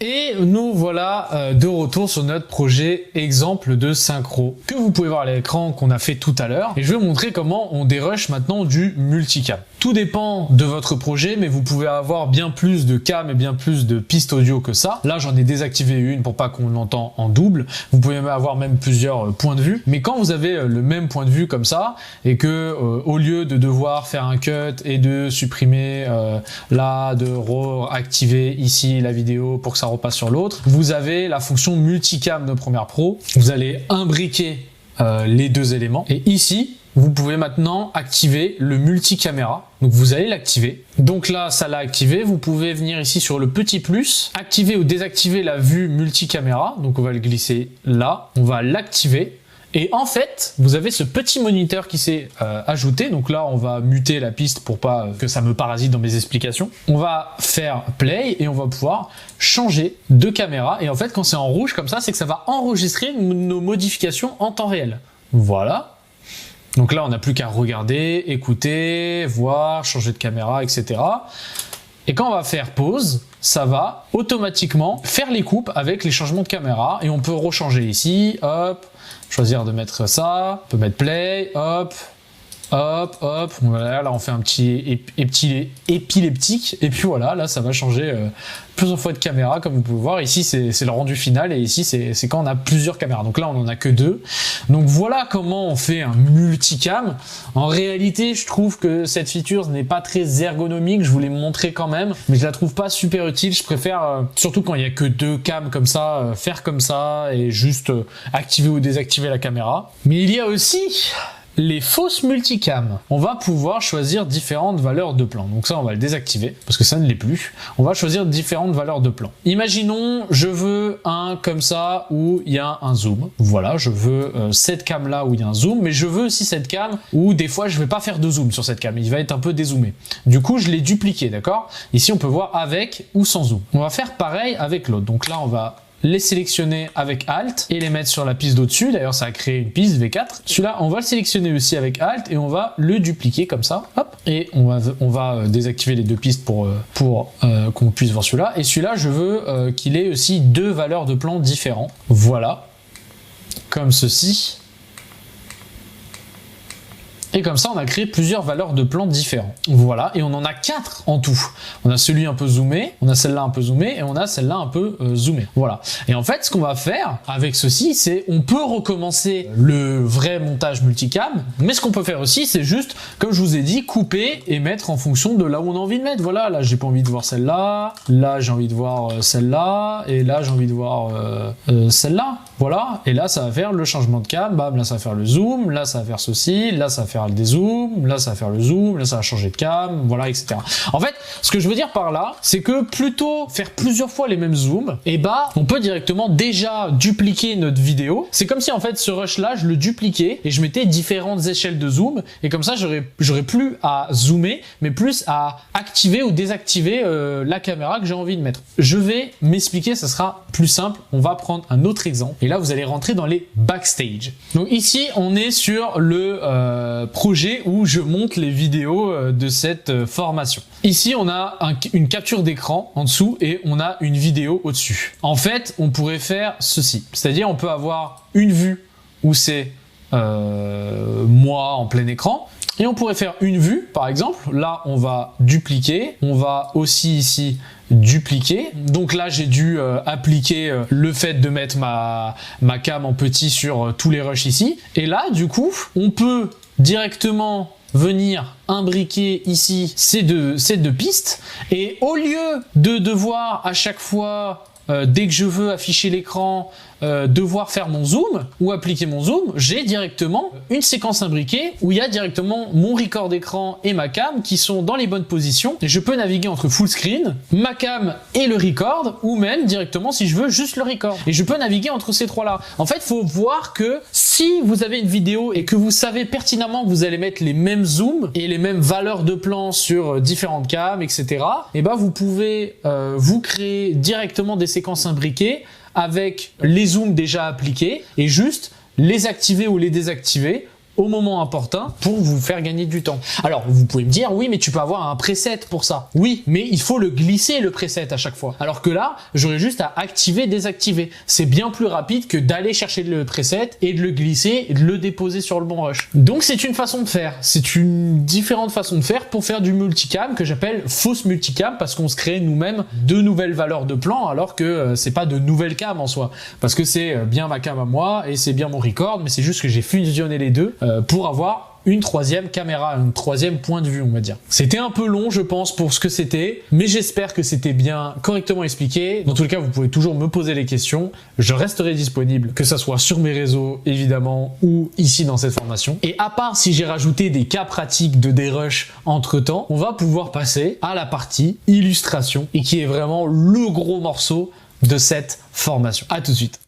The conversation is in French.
Et nous voilà de retour sur notre projet exemple de synchro que vous pouvez voir à l'écran qu'on a fait tout à l'heure. Et je vais vous montrer comment on dérush maintenant du multicam. Tout dépend de votre projet, mais vous pouvez avoir bien plus de cam et bien plus de pistes audio que ça. Là, j'en ai désactivé une pour pas qu'on l'entende en double. Vous pouvez avoir même plusieurs points de vue. Mais quand vous avez le même point de vue comme ça, et que au lieu de devoir faire un cut et de supprimer là, de réactiver ici la vidéo pour que ça repasse sur l'autre, vous avez la fonction multicam de Premiere Pro. Vous allez imbriquer les deux éléments. Et ici, vous pouvez maintenant activer le multicaméra. Donc vous allez l'activer. Donc là, ça l'a activé. Vous pouvez venir ici sur le petit plus, activer ou désactiver la vue multicaméra. Donc on va le glisser là. On va l'activer. Et en fait, vous avez ce petit moniteur qui s'est ajouté. Donc là, on va muter la piste pour pas que ça me parasite dans mes explications. On va faire play et on va pouvoir changer de caméra. Et en fait, quand c'est en rouge comme ça, c'est que ça va enregistrer nos modifications en temps réel. Voilà. Donc là, on n'a plus qu'à regarder, écouter, voir, changer de caméra, etc. Et quand on va faire pause, ça va automatiquement faire les coupes avec les changements de caméra. Et on peut rechanger ici, hop, choisir de mettre ça, on peut mettre play, hop, hop, hop. Voilà, là on fait un petit épileptique. Et puis voilà, là ça va changer plusieurs fois de caméra, comme vous pouvez voir. Ici c'est le rendu final et ici c'est quand on a plusieurs caméras. Donc là on en a que deux. Donc voilà comment on fait un multicam. En réalité, je trouve que cette feature n'est pas très ergonomique. Je vous l'ai montré quand même, mais je la trouve pas super utile. Je préfère, surtout quand il y a que deux cams comme ça, faire comme ça et juste activer ou désactiver la caméra. Mais il y a aussi les fausses multicam. On va pouvoir choisir différentes valeurs de plan. Donc ça, on va le désactiver parce que ça ne l'est plus. On va choisir différentes valeurs de plan. Imaginons, je veux un comme ça où il y a un zoom. Voilà, je veux cette cam là où il y a un zoom, mais je veux aussi cette cam où des fois je vais pas faire de zoom sur cette cam. Il va être un peu dézoomé. Du coup, je l'ai dupliqué, d'accord? Ici, on peut voir avec ou sans zoom. On va faire pareil avec l'autre. Donc là, on va les sélectionner avec Alt et les mettre sur la piste d'au-dessus. D'ailleurs, ça a créé une piste V4. Celui-là, on va le sélectionner aussi avec Alt et on va le dupliquer comme ça. Hop. Et on va désactiver les deux pistes pour qu'on puisse voir celui-là. Et celui-là, je veux qu'il ait aussi deux valeurs de plan différents. Voilà. Comme ceci. Et comme ça, on a créé plusieurs valeurs de plan différents. Voilà, et on en a 4 en tout. On a celui un peu zoomé, on a celle-là un peu zoomée, et on a celle-là un peu zoomée. Voilà. Et en fait, ce qu'on va faire avec ceci, c'est on peut recommencer le vrai montage multicam, mais ce qu'on peut faire aussi, c'est juste, comme je vous ai dit, couper et mettre en fonction de là où on a envie de mettre. Voilà, là, j'ai pas envie de voir celle-là, là, j'ai envie de voir celle-là, et là, j'ai envie de voir celle-là. Voilà, et là, ça va faire le changement de cam, bam, là, ça va faire le zoom, là, ça va faire ceci, là, ça va faire le dézoom, là ça va faire le zoom, là ça va changer de cam, voilà, etc. En fait, ce que je veux dire par là, c'est que plutôt faire plusieurs fois les mêmes zooms, et bah, on peut directement déjà dupliquer notre vidéo. C'est comme si en fait ce rush là, je le dupliquais et je mettais différentes échelles de zoom, et comme ça j'aurais plus à zoomer, mais plus à activer ou désactiver la caméra que j'ai envie de mettre. Je vais m'expliquer, ça sera plus simple. On va prendre un autre exemple, et là vous allez rentrer dans les backstage. Donc ici, on est sur le projet où je monte les vidéos de cette formation. Ici, on a une capture d'écran en dessous et on a une vidéo au-dessus. En fait, on pourrait faire ceci. C'est-à-dire, on peut avoir une vue où c'est moi en plein écran. Et on pourrait faire une vue, par exemple. Là, on va dupliquer. On va aussi ici dupliquer. Donc là, j'ai dû appliquer le fait de mettre ma cam en petit sur tous les rushs ici. Et là, du coup, on peut directement venir imbriquer ici ces deux pistes, et au lieu de devoir à chaque fois dès que je veux afficher l'écran devoir faire mon zoom ou appliquer mon zoom, j'ai directement une séquence imbriquée où il y a directement mon record d'écran et ma cam qui sont dans les bonnes positions, et je peux naviguer entre full screen, ma cam et le record, ou même directement si je veux juste le record, et je peux naviguer entre ces trois là. En fait, il faut voir que si vous avez une vidéo et que vous savez pertinemment que vous allez mettre les mêmes zooms et les mêmes valeurs de plan sur différentes cams, etc., et ben vous pouvez vous créer directement des séquences imbriquées avec les zooms déjà appliqués et juste les activer ou les désactiver au moment opportun pour vous faire gagner du temps. Alors, vous pouvez me dire, oui, mais tu peux avoir un preset pour ça. Oui, mais il faut le glisser, le preset, à chaque fois. Alors que là, j'aurais juste à activer, désactiver. C'est bien plus rapide que d'aller chercher le preset et de le glisser et de le déposer sur le bon rush. Donc, c'est une façon de faire. C'est une différente façon de faire pour faire du multicam que j'appelle fausse multicam parce qu'on se crée nous-mêmes de nouvelles valeurs de plan alors que c'est pas de nouvelles cams en soi. Parce que c'est bien ma cam à moi et c'est bien mon record, mais c'est juste que j'ai fusionné les deux pour avoir une troisième caméra, un troisième point de vue, on va dire. C'était un peu long, je pense, pour ce que c'était, mais j'espère que c'était bien correctement expliqué. Dans tous les cas, vous pouvez toujours me poser les questions. Je resterai disponible, que ça soit sur mes réseaux, évidemment, ou ici dans cette formation. Et à part si j'ai rajouté des cas pratiques de dérush entre-temps, on va pouvoir passer à la partie illustration, et qui est vraiment le gros morceau de cette formation. À tout de suite.